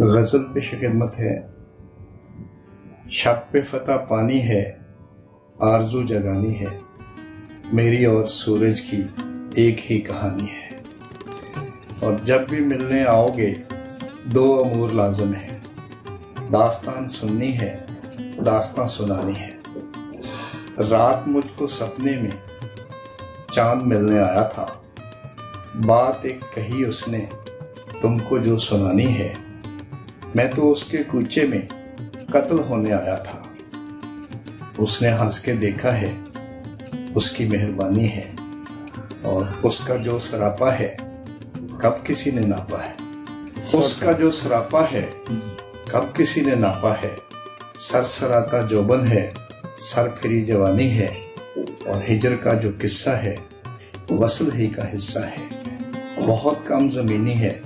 गजल पेश खिदमत है। शब पे फतह पानी है, आरजू जगानी है, मेरी और सूरज की एक ही कहानी है। और जब भी मिलने आओगे दो अमूर लाजम है, दास्तान सुननी है, दास्तान सुनानी है। रात मुझको सपने में चांद मिलने आया था, बात एक कही उसने तुमको जो सुनानी है। मैं तो उसके कूचे में कत्ल होने आया था, उसने हंस के देखा है, उसकी मेहरबानी है। और उसका जो सरापा है कब किसी ने नापा है, उसका जो सरापा है कब किसी ने नापा है। सरसराता जोबन है, सर फिरी जवानी है। और हिजर का जो किस्सा है वसल ही का हिस्सा है। बहुत कम जमीनी है,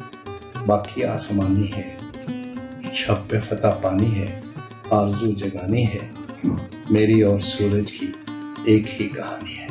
बाकी आसमानी है। शब पे फतह पानी है, आरजू जगानी है, मेरी और सूरज की एक ही कहानी है।